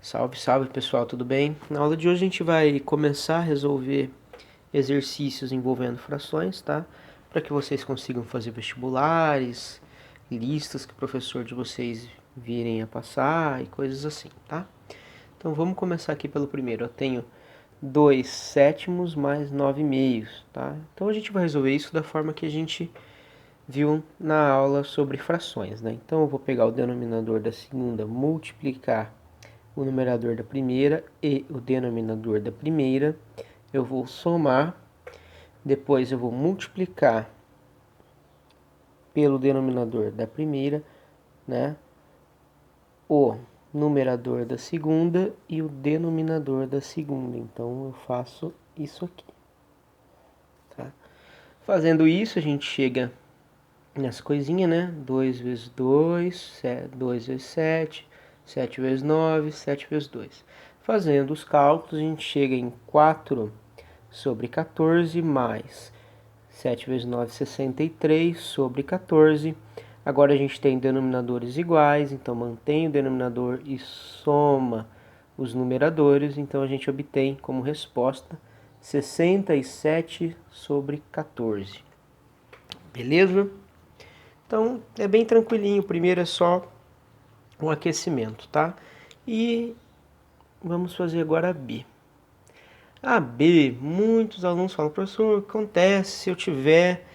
Salve, salve pessoal, tudo bem? Na aula de hoje a gente vai começar a resolver exercícios envolvendo frações, tá? Para que vocês consigam fazer vestibulares, listas que o professor de vocês virem a passar e coisas assim, tá? Então vamos começar aqui pelo primeiro. Eu tenho 2 sétimos mais 9 meios, tá? Então a gente vai resolver isso da forma que a gente viu na aula sobre frações, né? Então eu vou pegar o denominador da segunda, multiplicar o numerador da primeira e o denominador da primeira. Eu vou somar, depois eu vou multiplicar pelo denominador da primeira, né? O numerador da segunda e o denominador da segunda. Então eu faço isso aqui, tá? Fazendo isso, a gente chega nessa coisinha, né? 2 vezes 2, 2 vezes 7, 7 vezes 9, 7 vezes 2. Fazendo os cálculos, a gente chega em 4 sobre 14 mais 7 vezes 9, 63 sobre 14. Agora a gente tem denominadores iguais, então mantém o denominador e soma os numeradores. Então a gente obtém como resposta 67 sobre 14. Beleza? Então é bem tranquilinho, o primeiro é só um aquecimento, tá? E vamos fazer agora a B. A B, muitos alunos falam, professor, acontece se eu tiver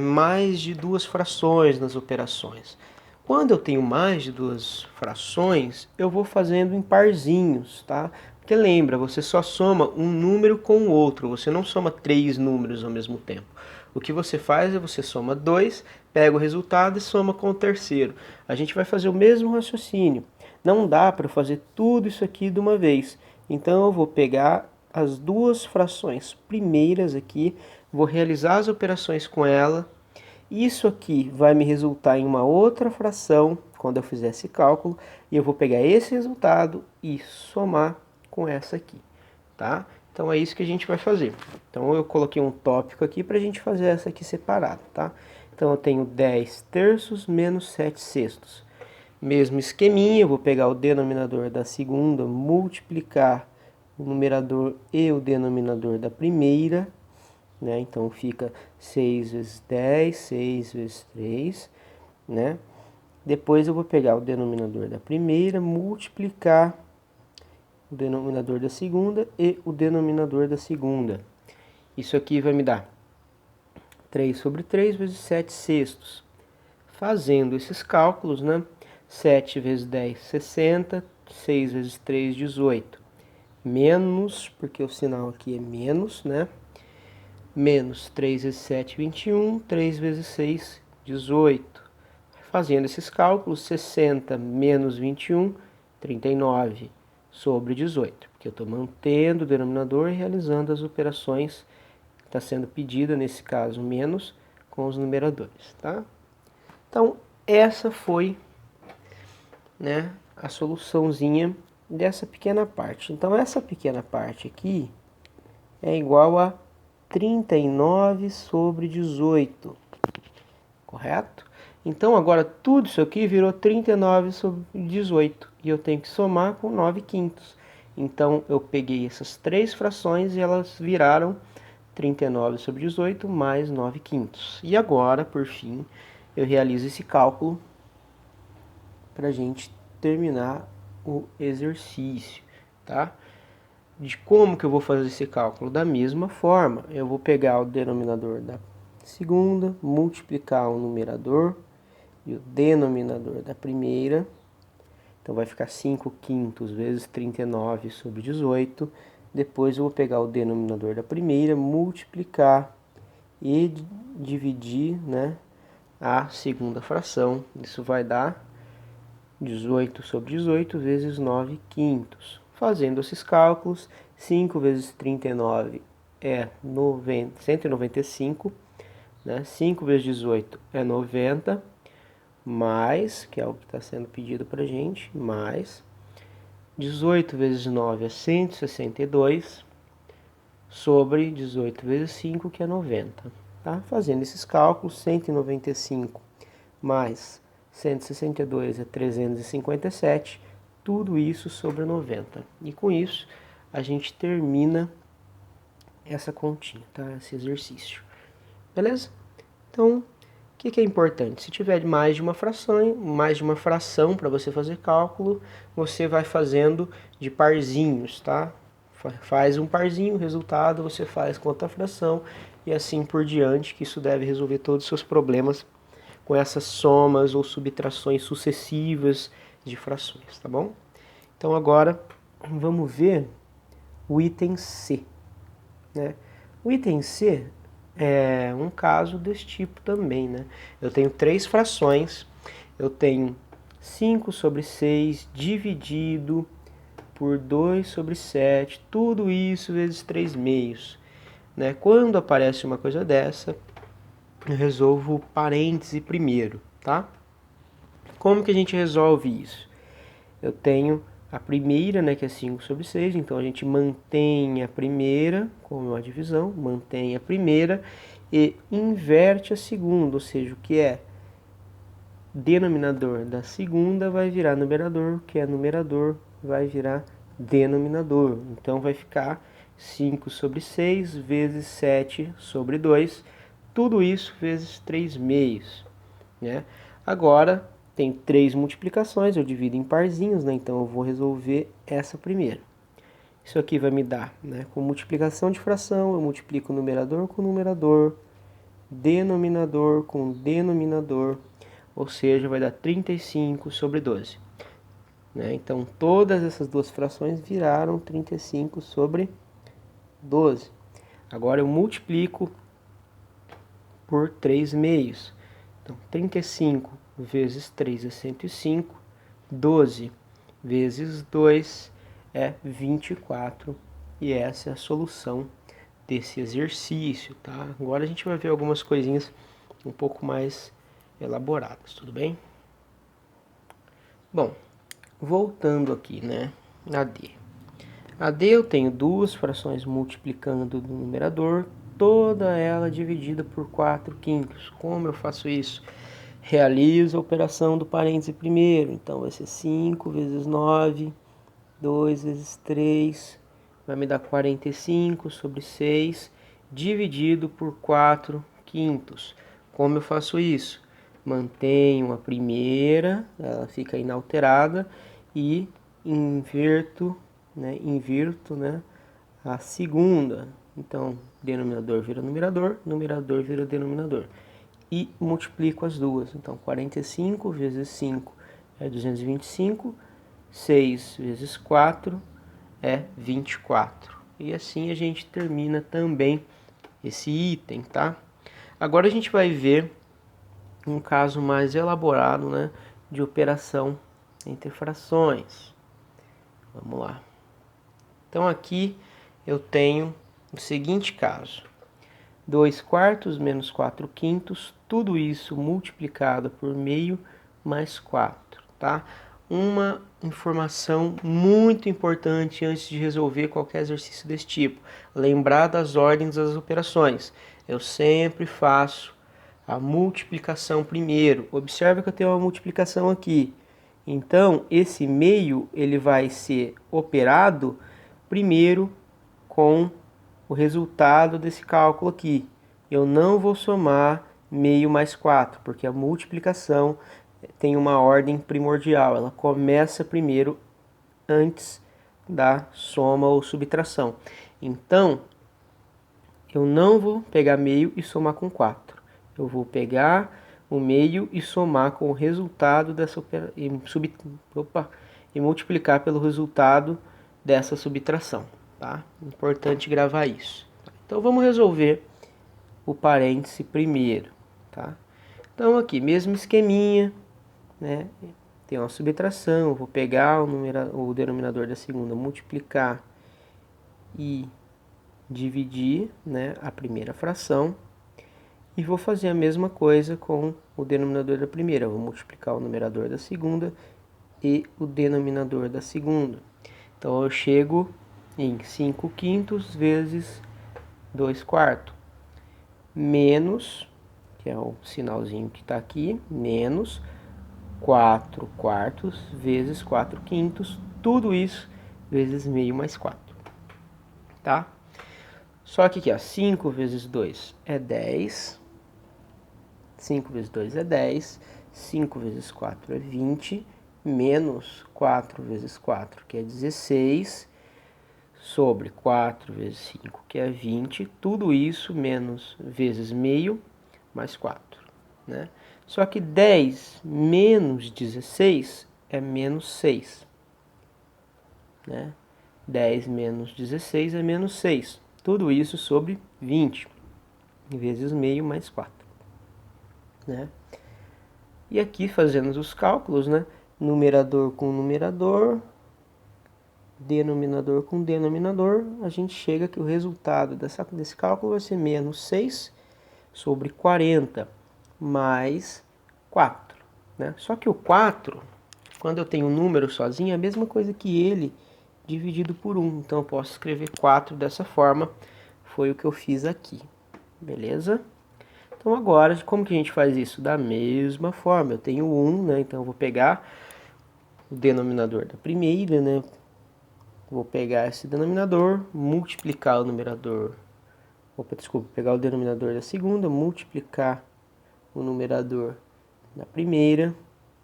mais de duas frações nas operações. Quando eu tenho mais de duas frações, eu vou fazendo em parzinhos, tá? Porque lembra, você só soma um número com o outro, você não soma três números ao mesmo tempo. O que você faz é você soma dois, pega o resultado e soma com o terceiro. A gente vai fazer o mesmo raciocínio. Não dá para fazer tudo isso aqui de uma vez. Então eu vou pegar as duas frações primeiras aqui, vou realizar as operações com ela. Isso aqui vai me resultar em uma outra fração quando eu fizer esse cálculo, e eu vou pegar esse resultado e somar com essa aqui, tá? Então é isso que a gente vai fazer. Então eu coloquei um tópico aqui para a gente fazer essa aqui separada, tá? Então eu tenho 10 terços menos 7 sextos. Mesmo esqueminha, eu vou pegar o denominador da segunda, multiplicar o numerador e o denominador da primeira, né? Então fica 6 vezes 10, 6 vezes 3, né? Depois eu vou pegar o denominador da primeira, multiplicar o denominador da segunda e o denominador da segunda. Isso aqui vai me dar 3 sobre 3 vezes 7 sextos. Fazendo esses cálculos, né? 7 vezes 10, 60. 6 vezes 3, 18. Menos, porque o sinal aqui é menos, né? Menos 3 vezes 7, 21. 3 vezes 6, 18. Fazendo esses cálculos, 60 menos 21, 39 sobre 18. Porque eu estou mantendo o denominador e realizando as operações que está sendo pedida, nesse caso, menos, com os numeradores, tá? Então, essa foi, né, a soluçãozinha dessa pequena parte. Então, essa pequena parte aqui é igual a 39 sobre 18, correto? Então, agora tudo isso aqui virou 39 sobre 18, e eu tenho que somar com 9 quintos. Então, eu peguei essas três frações e elas viraram 39 sobre 18 mais 9 quintos. E agora, por fim, eu realizo esse cálculo para a gente terminar o exercício, tá? De como que eu vou fazer esse cálculo? Da mesma forma, eu vou pegar o denominador da segunda, multiplicar o numerador e o denominador da primeira. Então vai ficar 5 quintos vezes 39 sobre 18. Depois eu vou pegar o denominador da primeira, multiplicar e dividir, né, a segunda fração. Isso vai dar 18 sobre 18 vezes 9 quintos. Fazendo esses cálculos, 5 vezes 39 é 195, né? 5 vezes 18 é 90, mais, que é o que está sendo pedido para a gente, mais 18 vezes 9 é 162, sobre 18 vezes 5, que é 90. Tá? Fazendo esses cálculos, 195 mais 162 é 357, tudo isso sobre 90. E com isso, a gente termina essa continha, tá? Esse exercício. Beleza? Então, o que é importante? Se tiver mais de uma fração para você fazer cálculo, você vai fazendo de parzinhos, tá? Faz um parzinho, o resultado você faz com outra fração e assim por diante, que isso deve resolver todos os seus problemas com essas somas ou subtrações sucessivas de frações, tá bom? Então agora vamos ver o item C, né? O item C é um caso desse tipo também, né? Eu tenho 3 frações, eu tenho 5 sobre 6 dividido por 2 sobre 7, tudo isso vezes 3 meios, né? Quando aparece uma coisa dessa, eu resolvo o parêntese primeiro, tá? Como que a gente resolve isso? Eu tenho a primeira, né, que é 5 sobre 6, então a gente mantém a primeira como uma divisão, mantém a primeira e inverte a segunda, ou seja, o que é denominador da segunda vai virar numerador, o que é numerador vai virar denominador. Então vai ficar 5 sobre 6 vezes 7 sobre 2, tudo isso vezes 3 meios, né? Agora tem 3 multiplicações, eu divido em parzinhos, né? Então eu vou resolver essa primeira. Isso aqui vai me dar, né, com multiplicação de fração, eu multiplico numerador com numerador, denominador com denominador, ou seja, vai dar 35 sobre 12. Né? Então todas essas duas frações viraram 35 sobre 12. Agora eu multiplico por 3 meios. Então 35 vezes 3 é 105, 12 vezes 2 é 24, e essa é a solução desse exercício, tá? Agora a gente vai ver algumas coisinhas um pouco mais elaboradas, tudo bem? Bom, voltando aqui, né, a D. A D eu tenho duas frações multiplicando no numerador, toda ela dividida por 4/5. Como eu faço isso? Realizo a operação do parêntese primeiro, então vai ser 5 vezes 9, 2 vezes 3, vai me dar 45 sobre 6, dividido por 4/5. Como eu faço isso? Mantenho a primeira, ela fica inalterada, e invirto, né, a segunda. Então, denominador vira numerador, numerador vira denominador. E multiplico as duas. Então, 45 vezes 5 é 225, 6 vezes 4 é 24. E assim a gente termina também esse item, tá? Agora a gente vai ver um caso mais elaborado, né, de operação entre frações. Vamos lá. Então aqui eu tenho o seguinte caso: 2/4 menos 4/5, tudo isso multiplicado por meio mais 4, tá? Uma informação muito importante antes de resolver qualquer exercício desse tipo: lembrar das ordens das operações. Eu sempre faço a multiplicação primeiro. Observe que eu tenho uma multiplicação aqui. Então, esse meio ele vai ser operado primeiro com o resultado desse cálculo aqui. Eu não vou somar meio mais 4, porque a multiplicação tem uma ordem primordial. Ela começa primeiro antes da soma ou subtração. Então, eu não vou pegar meio e somar com 4. Eu vou pegar o meio e somar com o resultado dessa operação e multiplicar pelo resultado dessa subtração, tá? Importante gravar isso. Então vamos resolver o parêntese primeiro, tá? Então aqui, mesmo esqueminha, né? Tem uma subtração, eu vou pegar o denominador da segunda, multiplicar e dividir, né, a primeira fração, e vou fazer a mesma coisa com o denominador da primeira. Eu vou multiplicar o numerador da segunda e o denominador da segunda. Então eu chego em 5/5 vezes 2/4, menos, que é o sinalzinho que está aqui, menos 4 quartos vezes 4 quintos, tudo isso vezes meio mais 4, tá? Só que aqui, ó, 5 vezes 2 é 10, 5 vezes 2 é 10, 5 vezes 4 é 20, menos 4 vezes 4, que é 16, sobre 4 vezes 5, que é 20, tudo isso menos vezes meio, mais 4, né? Só que 10 menos 16 é menos 6, né? 10 menos 16 é menos 6, tudo isso sobre 20, vezes meio mais 4, né? E aqui fazendo os cálculos, né? Numerador com numerador, denominador com denominador, a gente chega que o resultado desse cálculo vai ser menos 6 sobre 40 mais 4, né? Só que o 4, quando eu tenho um número sozinho, é a mesma coisa que ele dividido por 1. Então eu posso escrever 4 dessa forma, foi o que eu fiz aqui, beleza? Então agora, como que a gente faz isso? Da mesma forma, eu tenho 1, né? Então eu vou pegar o denominador da primeira, né? Vou pegar esse denominador, multiplicar o numerador. Opa, desculpa, pegar o denominador da segunda, multiplicar o numerador da primeira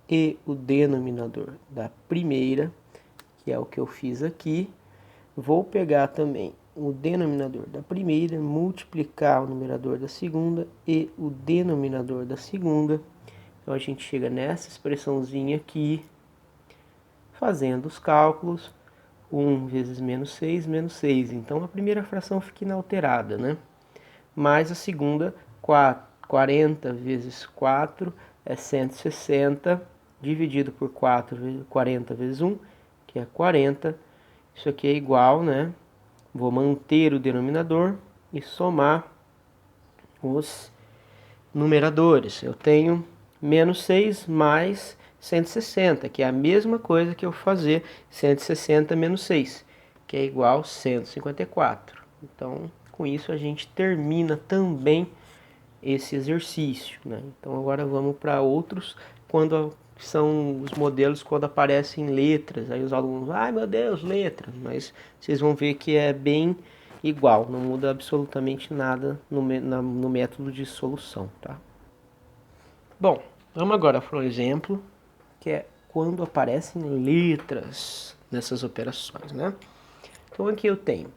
e o denominador da primeira, que é o que eu fiz aqui. Vou pegar também o denominador da primeira, multiplicar o numerador da segunda e o denominador da segunda. Então a gente chega nessa expressãozinha aqui, fazendo os cálculos. 1 vezes menos 6, menos 6. Então a primeira fração fica inalterada, né? Mais a segunda, 40 vezes 4 é 160, dividido por 40 vezes 1, que é 40. Isso aqui é igual, né? Vou manter o denominador e somar os numeradores. Eu tenho menos 6 mais 160, que é a mesma coisa que eu fazer 160 menos 6, que é igual a 154. Então, com isso a gente termina também esse exercício, né? Então agora vamos para outros, quando são os modelos quando aparecem letras. Aí os alunos, ai meu Deus, letras, mas vocês vão ver que é bem igual, não muda absolutamente nada no método de solução, tá? Bom, vamos agora para um exemplo, que é quando aparecem letras nessas operações, né? Então aqui eu tenho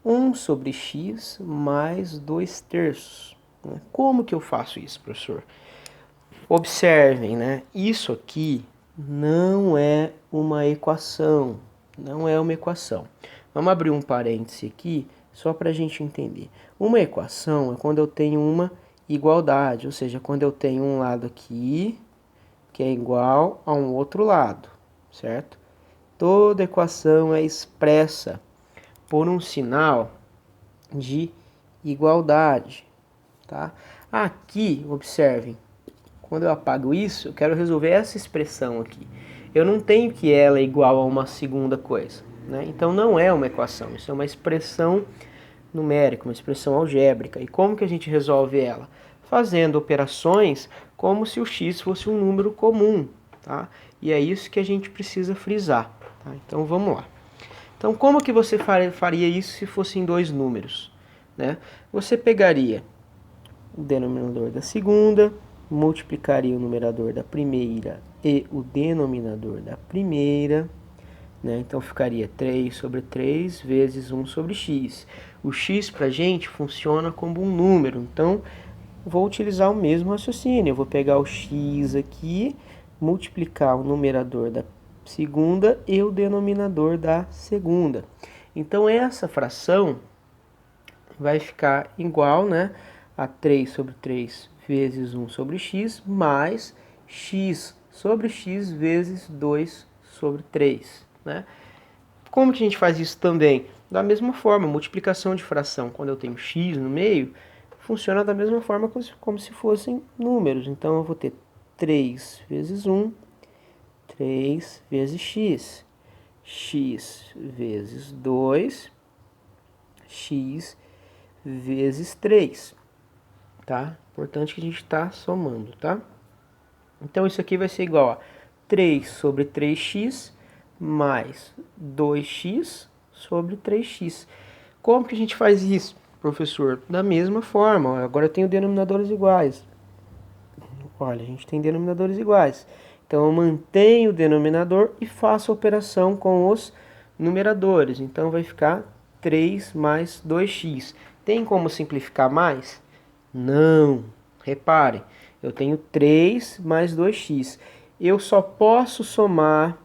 1 sobre x mais 2 terços. Como que eu faço isso, professor? Observem, né? Isso aqui não é uma equação, não é uma equação. Vamos abrir um parêntese aqui, só para a gente entender. Uma equação é quando eu tenho uma igualdade, ou seja, quando eu tenho um lado aqui que é igual a um outro lado, certo? Toda equação é expressa por um sinal de igualdade, tá? Aqui, observem, quando eu apago isso, eu quero resolver essa expressão aqui. Eu não tenho que ela é igual a uma segunda coisa, né? Então não é uma equação, isso é uma expressão numérica, uma expressão algébrica. E como que a gente resolve ela? Fazendo operações como se o x fosse um número comum, tá? E é isso que a gente precisa frisar, tá? Então vamos lá. Então como que você faria isso se fossem dois números, né? Você pegaria o denominador da segunda, multiplicaria o numerador da primeira e o denominador da primeira, né? Então ficaria 3 sobre 3 vezes 1 sobre x. O x para a gente funciona como um número, então vou utilizar o mesmo raciocínio. Eu vou pegar o x aqui, multiplicar o numerador da segunda e o denominador da segunda. Então essa fração vai ficar igual, né, a 3 sobre 3 vezes 1 sobre x, mais x sobre x vezes 2 sobre 3, né? Como que a gente faz isso também? Da mesma forma, multiplicação de fração, quando eu tenho x no meio, funciona da mesma forma como se fossem números. Então eu vou ter 3 vezes 1, 3 vezes x, x vezes 2, x vezes 3, tá? Importante que a gente está somando, tá? Então isso aqui vai ser igual a 3 sobre 3x mais 2x sobre 3x. Como que a gente faz isso, professor? Da mesma forma, ó, agora eu tenho denominadores iguais. Olha, a gente tem denominadores iguais. Então eu mantenho o denominador e faço a operação com os numeradores. Então vai ficar 3 mais 2x. Tem como simplificar mais? Não. Reparem, eu tenho 3 mais 2x. Eu só posso somar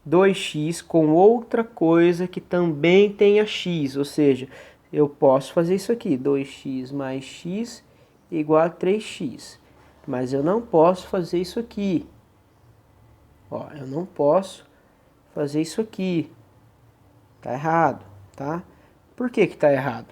2x com outra coisa que também tenha x. Ou seja, eu posso fazer isso aqui. 2x mais x igual a 3x. Mas eu não posso fazer isso aqui. Ó, eu não posso fazer isso aqui. Tá errado, tá? Por que que tá errado?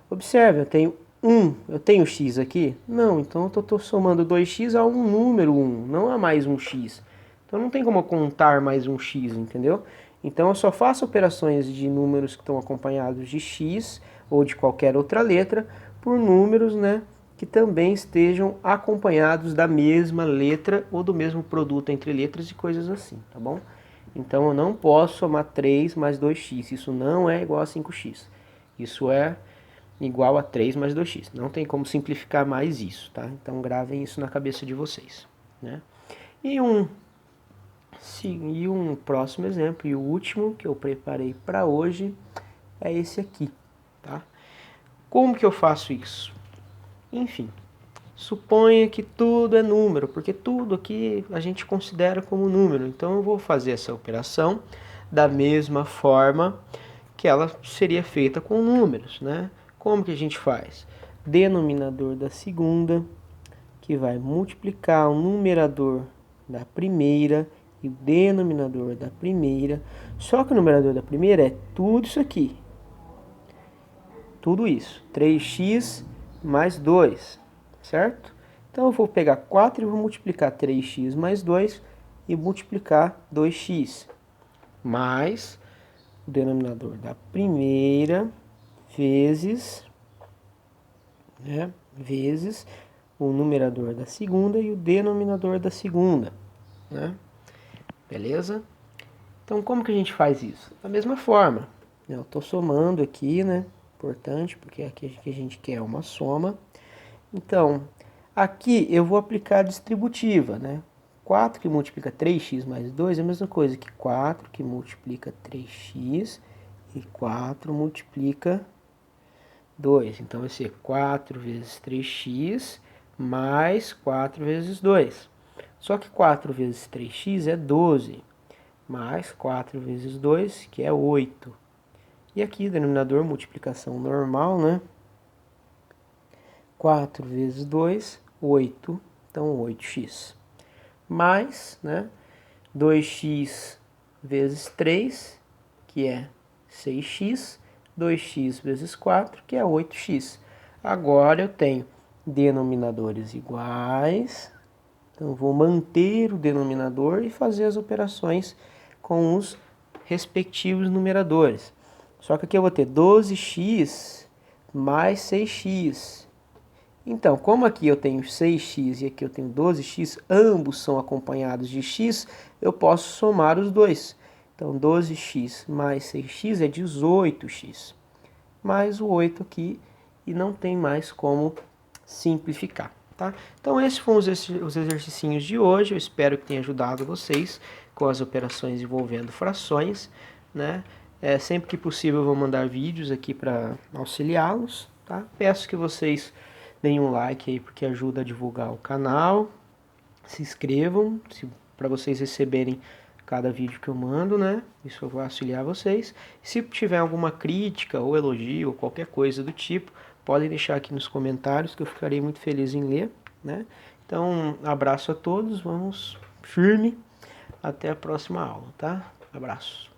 Observe, eu tenho x aqui? Não, então eu tô somando 2x a um número 1, não a mais um x. Então não tem como eu contar mais um x, entendeu? Então eu só faço operações de números que estão acompanhados de x ou de qualquer outra letra por números, né, que também estejam acompanhados da mesma letra ou do mesmo produto entre letras e coisas assim, tá bom? Então eu não posso somar 3 mais 2x, isso não é igual a 5x. Isso é igual a 3 mais 2x. Não tem como simplificar mais isso, tá? Então gravem isso na cabeça de vocês, né? E um próximo exemplo, e o último que eu preparei para hoje, é esse aqui, tá? Como que eu faço isso? Enfim, suponha que tudo é número, porque tudo aqui a gente considera como número. Então eu vou fazer essa operação da mesma forma que ela seria feita com números, né? Como que a gente faz? Denominador da segunda, que vai multiplicar o numerador da primeira e o denominador da primeira. Só que o numerador da primeira é tudo isso aqui. Tudo isso. 3x mais 2, certo? Então eu vou pegar 4 e vou multiplicar 3x mais 2 e multiplicar 2x. Mais o denominador da primeira vezes, né, vezes o numerador da segunda e o denominador da segunda, né? Beleza? Então como que a gente faz isso? Da mesma forma, eu estou somando aqui, né? Importante, porque aqui a gente quer uma soma. Então, aqui eu vou aplicar a distributiva, né? 4 que multiplica 3x mais 2 é a mesma coisa que 4 que multiplica 3x e 4 multiplica 2. Então vai ser 4 vezes 3x mais 4 vezes 2. Só que 4 vezes 3x é 12, mais 4 vezes 2, que é 8. E aqui, denominador, multiplicação normal, né? 4 vezes 2, 8. Então, 8x. Mais, né? 2x vezes 3, que é 6x. 2x vezes 4, que é 8x. Agora eu tenho denominadores iguais. Então, vou manter o denominador e fazer as operações com os respectivos numeradores. Só que aqui eu vou ter 12x mais 6x. Então, como aqui eu tenho 6x e aqui eu tenho 12x, ambos são acompanhados de x, eu posso somar os dois. Então, 12x mais 6x é 18x. Mais o 8 aqui e não tem mais como simplificar, tá? Então, esses foram os exercicinhos de hoje. Eu espero que tenha ajudado vocês com as operações envolvendo frações, né? Sempre que possível eu vou mandar vídeos aqui para auxiliá-los, tá? Peço que vocês deem um like aí porque ajuda a divulgar o canal. Se inscrevam para vocês receberem cada vídeo que eu mando, né? Isso eu vou auxiliar vocês. Se tiver alguma crítica ou elogio ou qualquer coisa do tipo, podem deixar aqui nos comentários que eu ficarei muito feliz em ler, né? Então, abraço a todos, vamos firme, até a próxima aula, tá? Abraço.